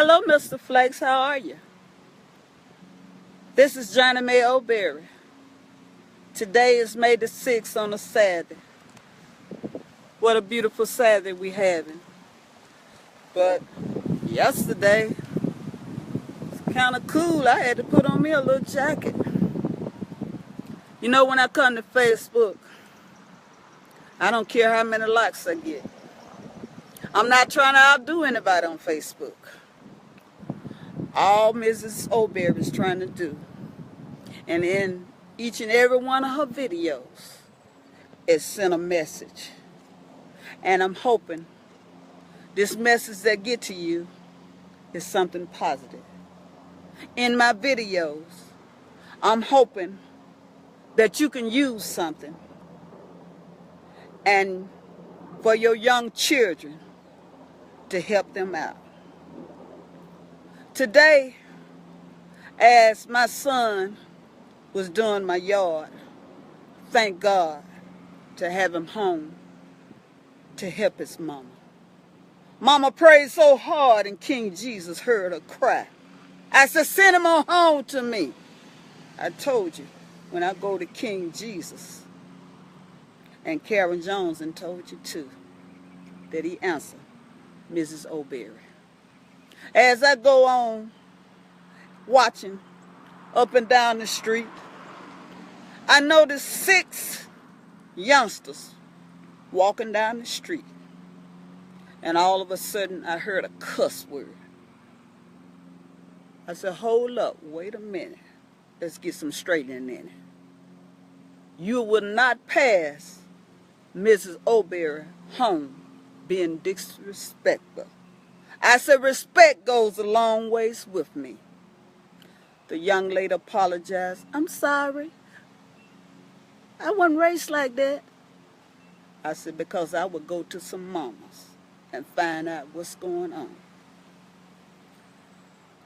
Hello, Mr. Flakes. How are you? This is Johnny Mae O'Berry. Today is May the 6th on a Saturday. What a beautiful Saturday we having. But yesterday, it's kind of cool. I had to put on me a little jacket. You know, when I come to Facebook, I don't care how many likes I get. I'm not trying to outdo anybody on Facebook. All Mrs. O'Berry is trying to do, and in each and every one of her videos, it sent a message. And I'm hoping this message that get to you is something positive. In my videos, I'm hoping that you can use something and for your young children to help them out. Today, as my son was doing my yard, thank God to have him home to help his mama. Mama prayed so hard and King Jesus heard her cry. I said, send him on home to me. I told you, when I go to King Jesus, and Karen Jones and told you too, that he answered Mrs. O'Berry. As I go on watching up and down the street, I noticed 6 youngsters walking down the street. And all of a sudden, I heard a cuss word. I said, hold up, wait a minute. Let's get some straightening in it. You will not pass Mrs. O'Berry home being disrespectful. I said, respect goes a long ways with me. The young lady apologized. I'm sorry. I wasn't raised like that. I said, because I would go to some mamas and find out what's going on.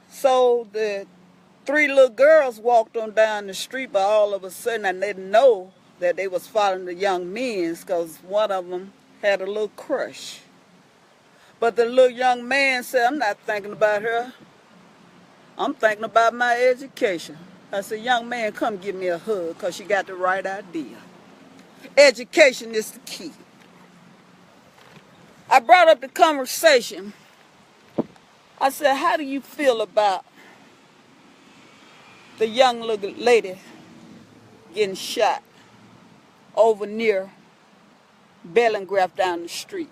So the 3 little girls walked on down the street, but all of a sudden I didn't know that they was following the young men because one of them had a little crush. But the little young man said, I'm not thinking about her. I'm thinking about my education. I said, young man, come give me a hug because you got the right idea. Education is the key. I brought up the conversation. I said, how do you feel about the young little lady getting shot over near Bellingraph down the street?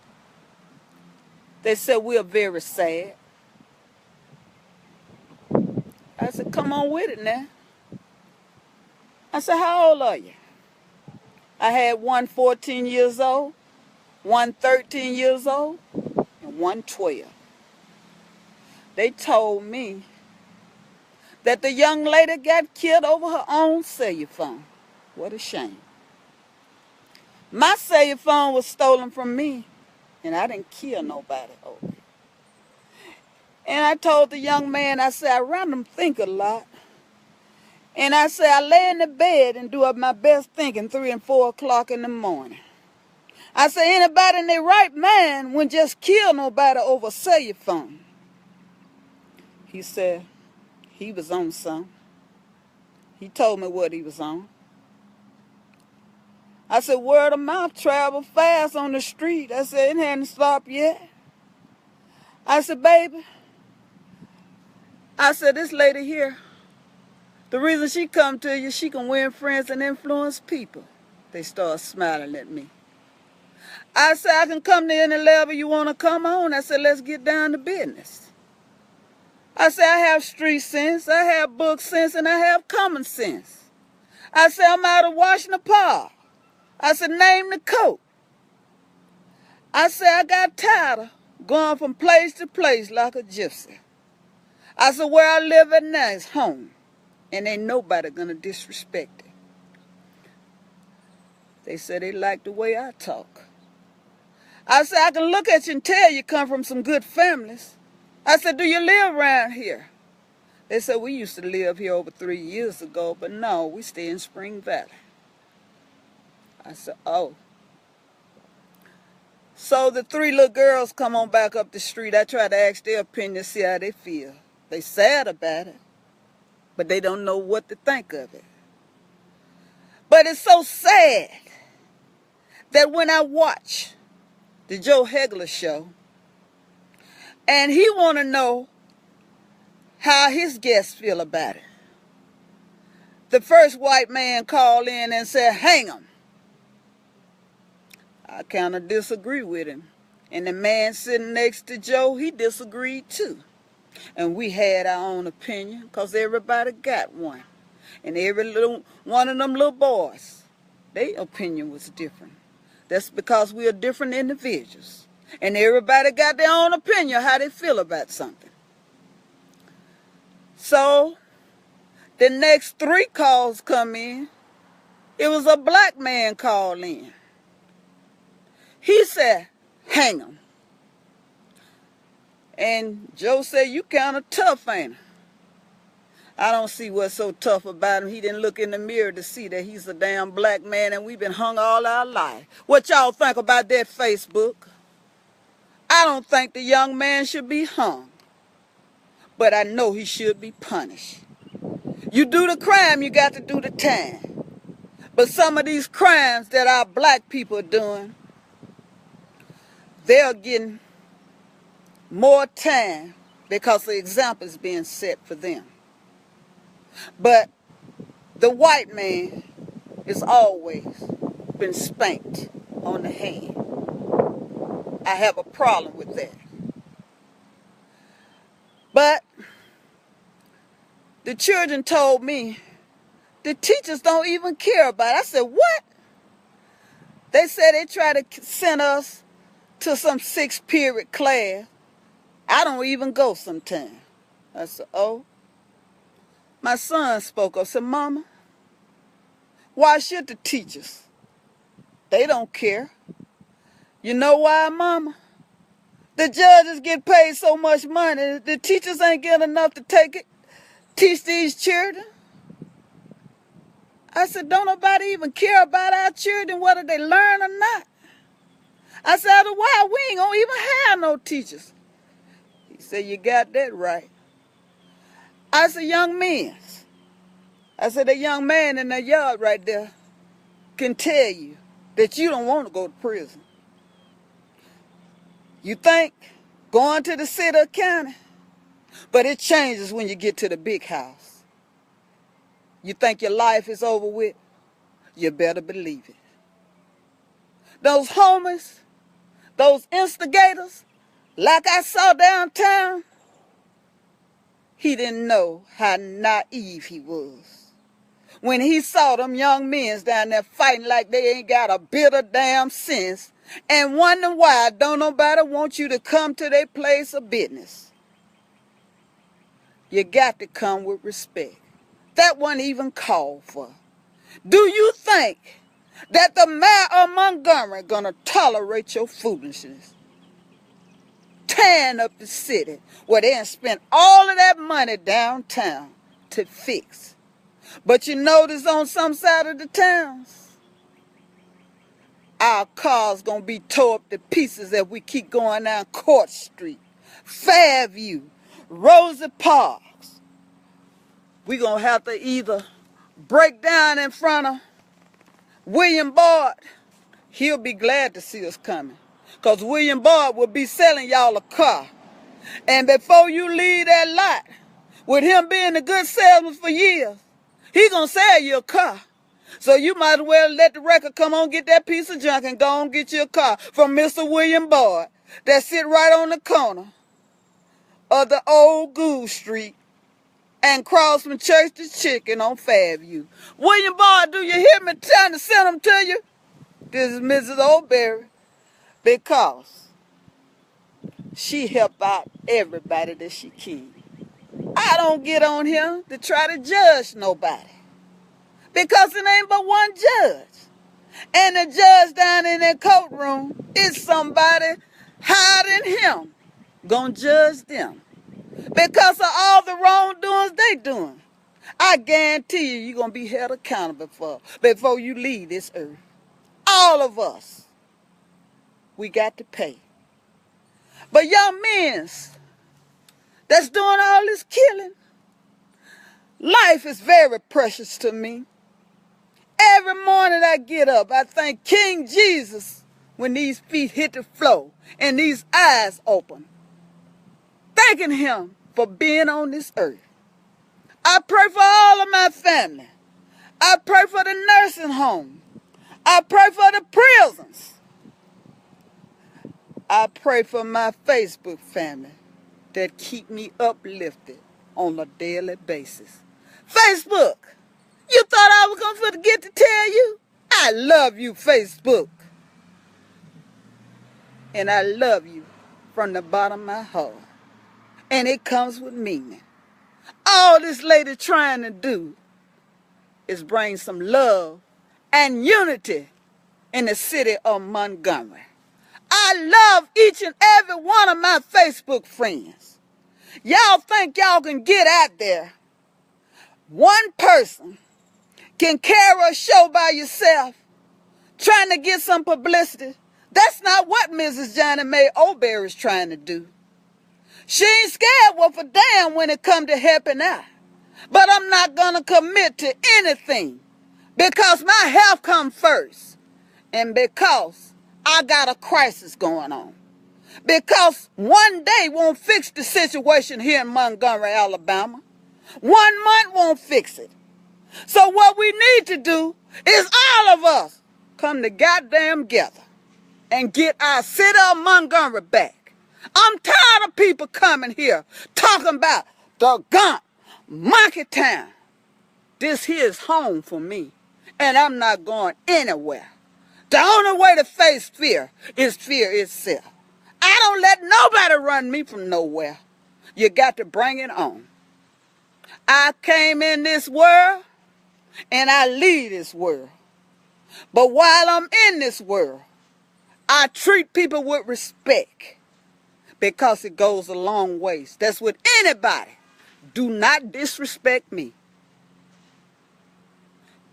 They said, we're very sad. I said, come on with it now. I said, how old are you? I had one 14 years old, one 13 years old, and one 12. They told me that the young lady got killed over her own cellular phone. What a shame. My cellular phone was stolen from me, and I didn't kill nobody over it. And I told the young man, I said, I random think a lot. And I said, I lay in the bed and do up my best thinking 3 and 4 o'clock in the morning. I said, anybody in their right mind wouldn't just kill nobody over a cellular phone. He said, he was on something. He told me what he was on. I said, word of mouth travel fast on the street. I said, it hadn't stopped yet. I said, baby, I said, this lady here, the reason she come to you, she can win friends and influence people. They start smiling at me. I said, I can come to any level you want to come on. I said, let's get down to business. I said, I have street sense, I have book sense, and I have common sense. I said, I'm out of Washington Park. I said, name the coat. I said, I got tired of going from place to place like a gypsy. I said, where I live at now is home, and ain't nobody gonna disrespect it. They said they like the way I talk. I said, I can look at you and tell you come from some good families. I said, do you live around here? They said, we used to live here over 3 years ago, but no, we stay in Spring Valley. I said, oh. So the three little girls come on back up the street. I try to ask their opinion, see how they feel. They sad about it, but they don't know what to think of it. But it's so sad that when I watch the Joe Hegler show, and he want to know how his guests feel about it. The first white man called in and said, hang him. I kind of disagree with him. And the man sitting next to Joe, he disagreed too. And we had our own opinion because everybody got one. And every little one of them little boys, their opinion was different. That's because we are different individuals. And everybody got their own opinion how they feel about something. So the next 3 calls come in. It was a black man called in. He said, hang him. And Joe said, you kind of tough, ain't it? I don't see what's so tough about him. He didn't look in the mirror to see that he's a damn black man and we've been hung all our life. What y'all think about that, Facebook? I don't think the young man should be hung, but I know he should be punished. You do the crime, you got to do the time. But some of these crimes that our black people are doing, they're getting more time because the example is being set for them. But the white man has always been spanked on the hand. I have a problem with that. But the children told me the teachers don't even care about it. I said, what? They said they try to send us to some 6th period class. I don't even go sometimes. I said, oh. My son spoke up, said, Mama, why should the teachers? They don't care. You know why, Mama? The judges get paid so much money, the teachers ain't getting enough to teach these children. I said, don't nobody even care about our children, whether they learn or not. I said, why? We ain't gonna even have no teachers. He said, you got that right. I said, young men. I said, the young man in that yard right there can tell you that you don't want to go to prison. You think going to the city or county, but it changes when you get to the big house. You think your life is over with? You better believe it. Those homies, those instigators, like I saw downtown, he didn't know how naive he was. When he saw them young men down there fighting like they ain't got a bit of damn sense and wondering why don't nobody want you to come to their place of business. You got to come with respect. That wasn't even called for. Do you think that the mayor of Montgomery gonna tolerate your foolishness? Tearing up the city where they done spent all of that money downtown to fix. But you notice on some side of the towns, our cars gonna be tore up to pieces if we keep going down Court Street, Fairview, Rosa Parks. We gonna have to either break down in front of William Bard. He'll be glad to see us coming, because William Bard will be selling y'all a car. And before you leave that lot, with him being a good salesman for years, he gonna sell you a car. So you might as well let the record come on, get that piece of junk and go on get you a car from Mr. William Bard that sit right on the corner of the old Goose Street and cross from Church to Chicken on Fairview. William Bard, do you hear me trying to send them to you? This is Mrs. O'Berry, because she help out everybody that she can. I don't get on here to try to judge nobody, because it ain't but one judge. And the judge down in that courtroom is somebody higher than him gonna judge them because of all the wrongdoings they doing. I guarantee you're gonna be held accountable for before you leave this earth. All of us. we got to pay. But young men that's doing all this killing, life is very precious to me. Every morning I get up, I thank King Jesus when these feet hit the floor and these eyes open, thanking him for being on this earth. I pray for all of my family. I pray for the nursing home. I pray for the prisons. I pray for my Facebook family that keep me uplifted on a daily basis. Facebook, you thought I was going to forget to tell you? I love you, Facebook. And I love you from the bottom of my heart. And it comes with meaning. All this lady trying to do is bring some love and unity in the city of Montgomery. I love each and every one of my Facebook friends. Y'all think y'all can get out there? One person can carry a show by yourself, trying to get some publicity. That's not what Mrs. Johnny Mae Oberry is trying to do. She ain't scared worth a damn when it come to helping out. But I'm not going to commit to anything because my health comes first and because I got a crisis going on. Because one day won't fix the situation here in Montgomery, Alabama. 1 month won't fix it. So what we need to do is all of us come to goddamn together and get our city of Montgomery back. I'm tired of people coming here talking about the Gump, Monkey Town. This here is home for me, and I'm not going anywhere. The only way to face fear is fear itself. I don't let nobody run me from nowhere. You got to bring it on. I came in this world, and I leave this world. But while I'm in this world, I treat people with respect because it goes a long ways. That's with anybody. Do not disrespect me.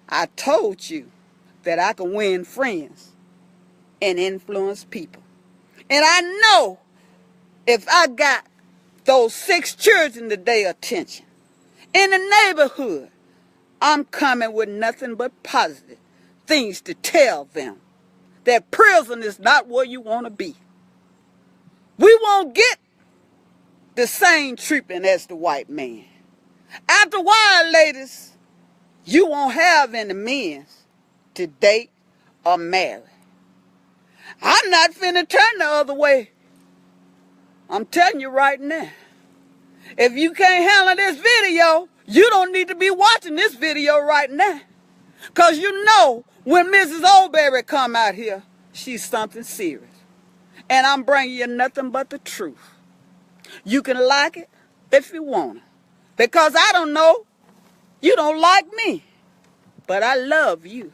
I told you that I can win friends and influence people. And I know if I got those 6 children today attention in the neighborhood, I'm coming with nothing but positive things to tell them. That prison is not where you want to be. We won't get the same treatment as the white man. After a while, ladies, you won't have any men to date or marry. I'm not finna turn the other way. I'm telling you right now. If you can't handle this video, you don't need to be watching this video right now. Because you know when Mrs. Oberry come out here, she's something serious. And I'm bringing you nothing but the truth. You can like it if you want it. Because I don't know, you don't like me. But I love you.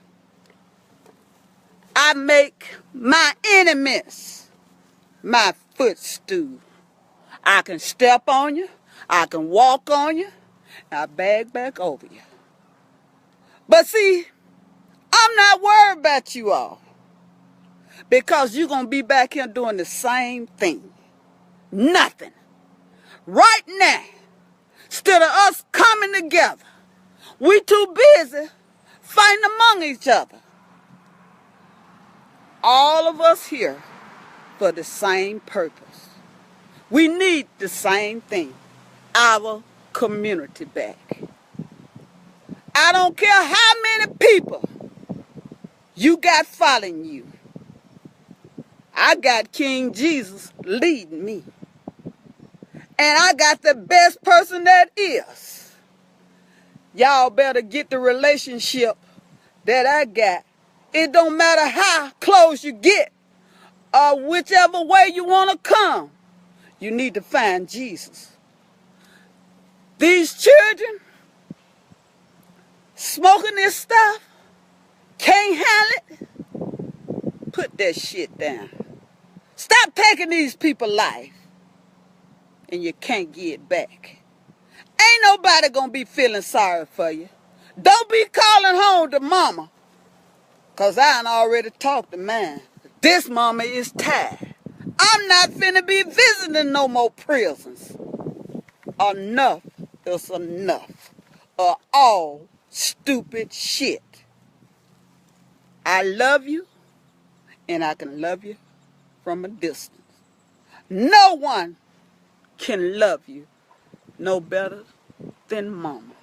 I make my enemies my footstool. I can step on you. I can walk on you. And I bag back over you. But see, I'm not worried about you all. Because you're going to be back here doing the same thing. Nothing. Right now, instead of us coming together, we too busy fighting among each other. All of us here for the same purpose. We need the same thing. Our community back. I don't care how many people you got following you. I got King Jesus leading me. And I got the best person that is. Y'all better get the relationship that I got. It don't matter how close you get or whichever way you want to come. You need to find Jesus. These children smoking this stuff, can't handle it. Put that shit down. Stop taking these people's life. And you can't get it back. Ain't nobody gonna be feeling sorry for you. Don't be calling home to mama. Because I done already talked to mine. This mama is tired. I'm not finna be visiting no more prisons. Enough is enough of all stupid shit. I love you, and I can love you from a distance. No one can love you no better than mama.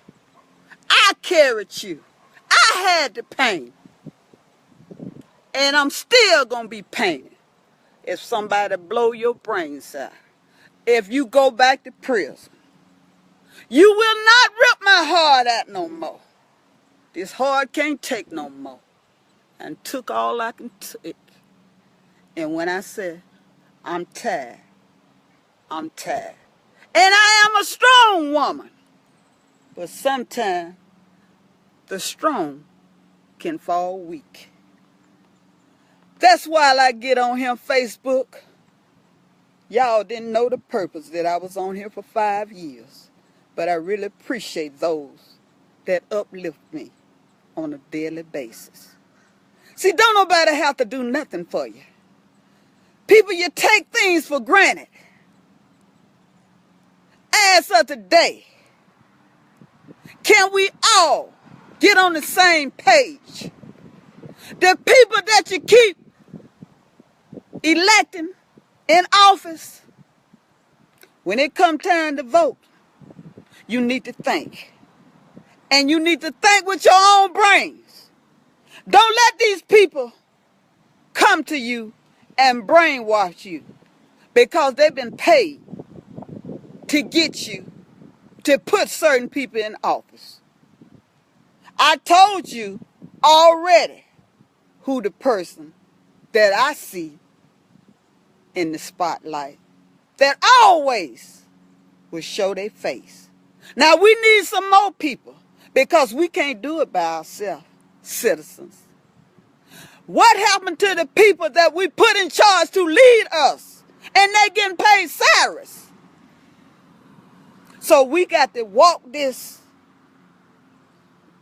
I carried you. I had the pain. And I'm still gonna be painted if somebody blow your brains out. If you go back to prison, you will not rip my heart out no more. This heart can't take no more. And took all I can take. And when I said, I'm tired, I'm tired. And I am a strong woman. But sometimes the strong can fall weak. That's why I get on here on Facebook. Y'all didn't know the purpose that I was on here for 5 years. But I really appreciate those that uplift me on a daily basis. See, don't nobody have to do nothing for you. People, you take things for granted. As of today, can we all get on the same page? The people that you keep electing in office, when it come time to vote, you need to think. And you need to think with your own brains. Don't let these people come to you and brainwash you because they've been paid to get you to put certain people in office. I told you already who the person that I see in the spotlight that always will show their face. Now we need some more people because we can't do it by ourselves, citizens. What happened to the people that we put in charge to lead us and they getting paid salaries? So we got to walk this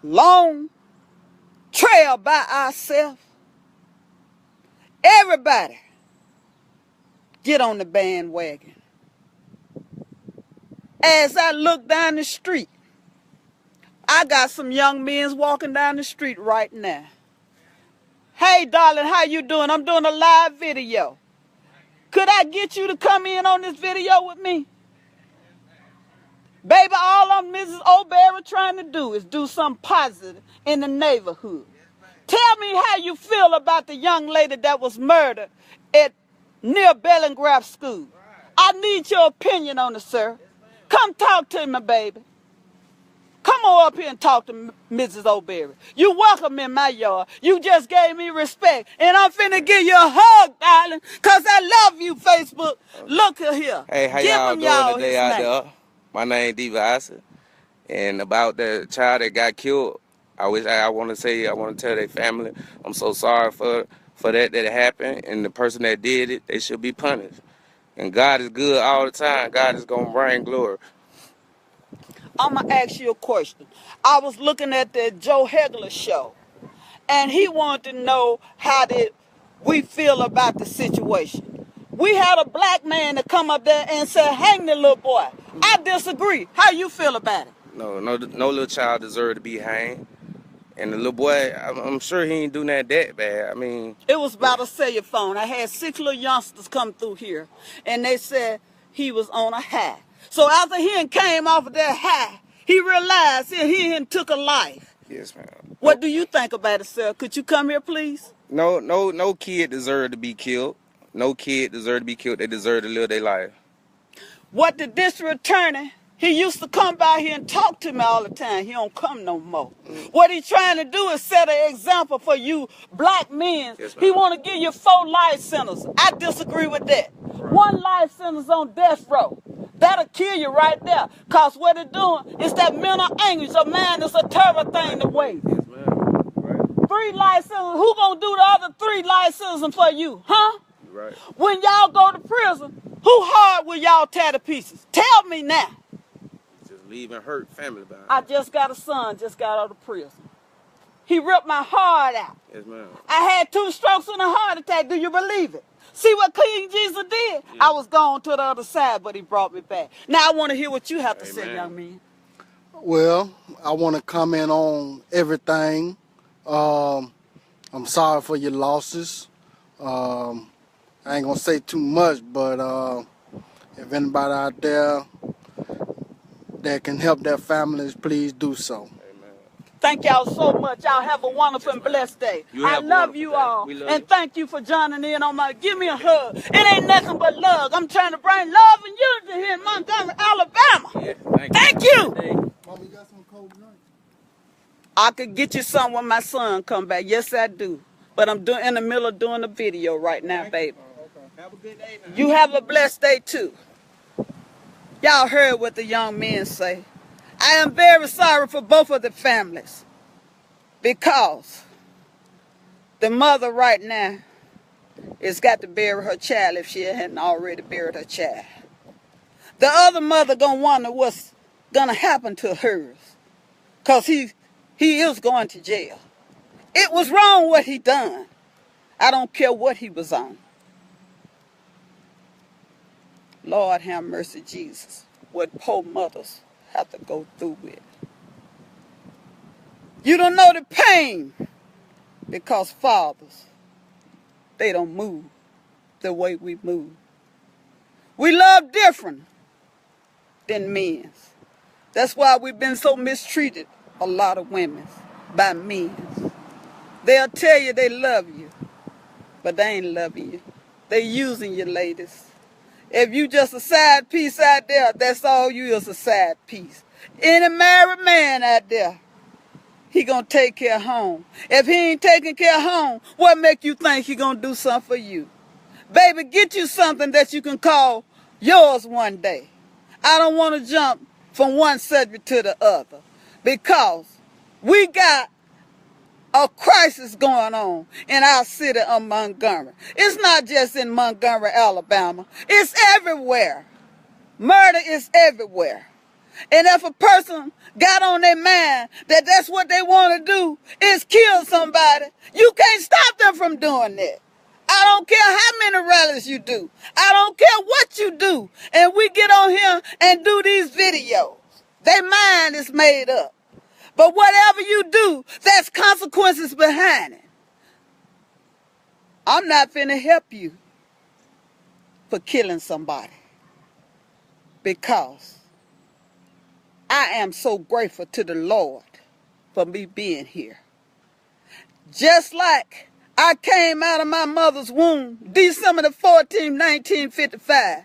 long trail by ourselves. Everybody get on the bandwagon. As I look down the street, I got some young men walking down the street right now. Hey, darling, how you doing? I'm doing a live video. Could I get you to come in on this video with me? Baby, all I'm Mrs. O'Berry trying to do is do something positive in the neighborhood. Tell me how you feel about the young lady that was murdered at near Bellingraph School. I need your opinion on it, sir. Come talk to me, baby. Come on up here and talk to Mrs. O'Berry. You welcome in my yard. You just gave me respect. And I'm finna give you a hug, darling, because I love you, Facebook. Look here. Hey, how y'all doing today out there? My name Diva Asa. And about the child that got killed, I want to tell their family, I'm so sorry for that happened. And the person that did it, they should be punished. And God is good all the time. God is going to bring glory. I'm going to ask you a question. I was looking at the Joe Hegler show, and he wanted to know how did we feel about the situation. We had a black man to come up there and say, hang the little boy. I disagree. How you feel about it? No little child deserved to be hanged. And the little boy, I'm sure he ain't doing that bad. I mean... It was about a cellular phone. I had 6 little youngsters come through here, and they said he was on a high. So after he came off of that high, he realized he took a life. Yes, ma'am. What do you think about it, sir? Could you come here, please? No kid deserved to be killed. No kid deserved to be killed. They deserve to live their life. What the district attorney, he used to come by here and talk to me all the time. He don't come no more. What he's trying to do is set an example for you black men. Yes, he want to give you 4 life sentences. I disagree with that. Right. 1 life sentence on death row. That'll kill you right there. Because what it's doing is that mental anguish of man is a terrible thing to waste. Yes, ma'am. Right. 3 life sentences. Who gonna do the other 3 life sentences for you? Huh? Right. When y'all go to prison, who hard will y'all tear to pieces? Tell me now. Just leaving hurt family behind. I just got a son, just got out of prison. He ripped my heart out. Yes, ma'am. I had 2 strokes and a heart attack. Do you believe it? See what King Jesus did? Yeah. I was gone to the other side, but he brought me back. Now I want to hear what you have to say, young man. Well, I want to comment on everything. I'm sorry for your losses. I ain't going to say too much, but if anybody out there that can help their families, please do so. Thank y'all so much. Y'all have a wonderful and blessed day. I love you all. And thank you for joining in on my, give me a hug. It ain't nothing but love. I'm trying to bring love and unity here in Montgomery, Alabama. Yeah, thank you. Mom, you got some cold drink? I could get you some when my son come back. Yes, I do. But I'm in the middle of doing a video right now, baby. Okay. Have a good day now. You have a blessed day, too. Y'all heard what the young men say. I am very sorry for both of the families because the mother right now has got to bury her child if she hadn't already buried her child. The other mother gonna wonder what's gonna happen to hers because he is going to jail. It was wrong what he done. I don't care what he was on. Lord have mercy, Jesus. What poor mothers have to go through with. You don't know the pain because fathers, they don't move the way we move. We love different than men. That's why we've been so mistreated, a lot of women, by men. They'll tell you they love you, but they ain't loving you. They using you, ladies. If you just a side piece out there, that's all you is, a side piece. Any married man out there, he gonna take care of home. If he ain't taking care of home, what make you think he gonna do something for you? Baby, get you something that you can call yours one day. I don't want to jump from one subject to the other because we got a crisis going on in our city of Montgomery. It's not just in Montgomery, Alabama. It's everywhere. Murder is everywhere. And if a person got on their mind that that's what they want to do is kill somebody, you can't stop them from doing that. I don't care how many rallies you do. I don't care what you do. And we get on here and do these videos. Their mind is made up. But whatever you do, there's consequences behind it. I'm not finna help you for killing somebody because I am so grateful to the Lord for me being here. Just like I came out of my mother's womb December the 14th, 1955.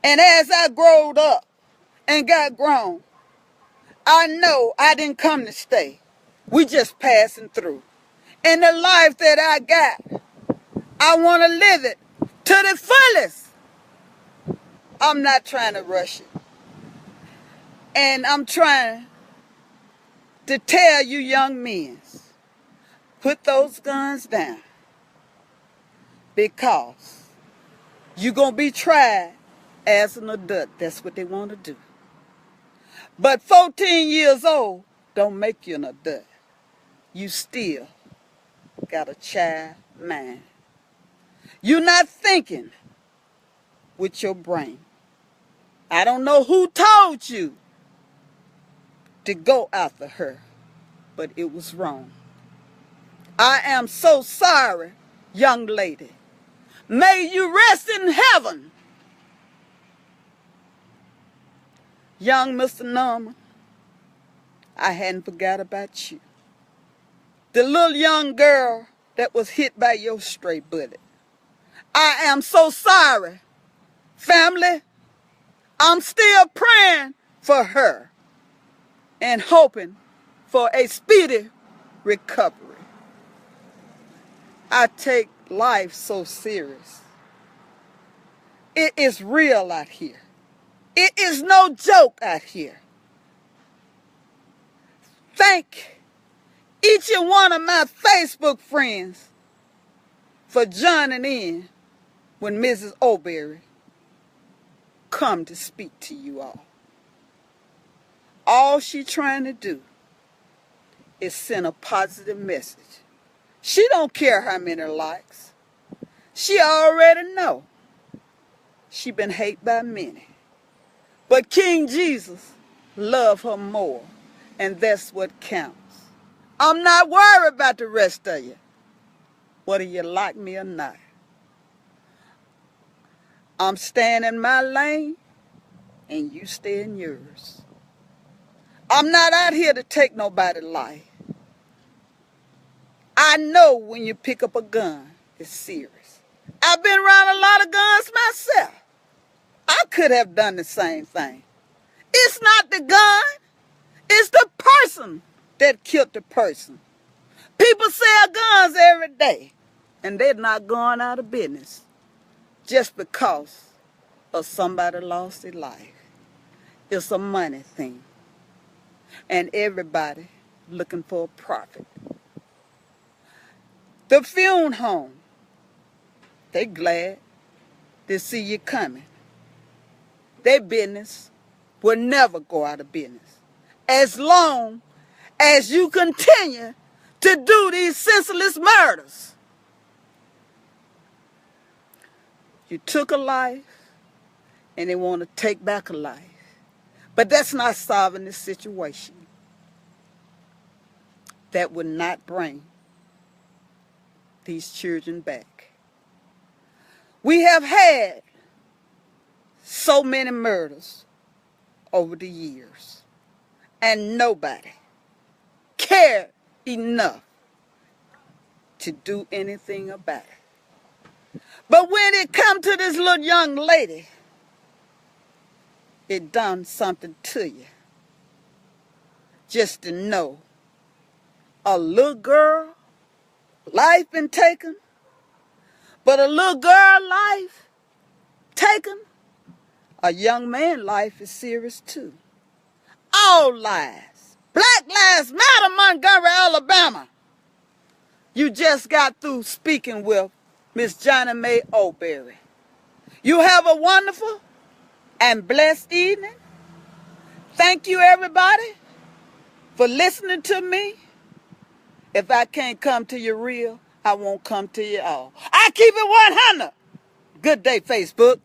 And as I growed up and got grown, I know I didn't come to stay. We just passing through. And the life that I got, I want to live it to the fullest. I'm not trying to rush it. And I'm trying to tell you young men, put those guns down because you're going to be tried as an adult. That's what they want to do. But 14 years old don't make you an adult. You still got a child mind. You're not thinking with your brain. I don't know who told you to go after her, but it was wrong. I am so sorry, young lady. May you rest in heaven. Young Mr. Norman, I hadn't forgot about you. The little young girl that was hit by your stray bullet. I am so sorry, family. I'm still praying for her and hoping for a speedy recovery. I take life so serious. It is real out here. It is no joke out here. Thank each and one of my Facebook friends for joining in when Mrs. O'Berry come to speak to you all. All she trying to do is send a positive message. She don't care how many likes. She already know. She been hated by many. But King Jesus loved her more, and that's what counts. I'm not worried about the rest of you, whether you like me or not. I'm staying in my lane, and you stay in yours. I'm not out here to take nobody's life. I know when you pick up a gun, it's serious. I've been around a lot of guns myself. I could have done the same thing. It's not the gun, it's the person that killed the person. People sell guns every day, and they're not going out of business just because of somebody lost their life. It's a money thing, and everybody looking for a profit. The funeral home, they glad to see you coming. Their business will never go out of business as long as you continue to do these senseless murders. You took a life and they want to take back a life. But that's not solving the situation. That would not bring these children back. We have had so many murders over the years, and nobody cared enough to do anything about it. But when it come to this little young lady, it done something to you. Just to know a little girl life been taken, but a little girl life taken, a young man life is serious too. All lives. Black Lives Matter, Montgomery, Alabama. You just got through speaking with Miss Johnny Mae Oberry. You have a wonderful and blessed evening. Thank you, everybody, for listening to me. If I can't come to you real, I won't come to you all. I keep it 100. Good day, Facebook.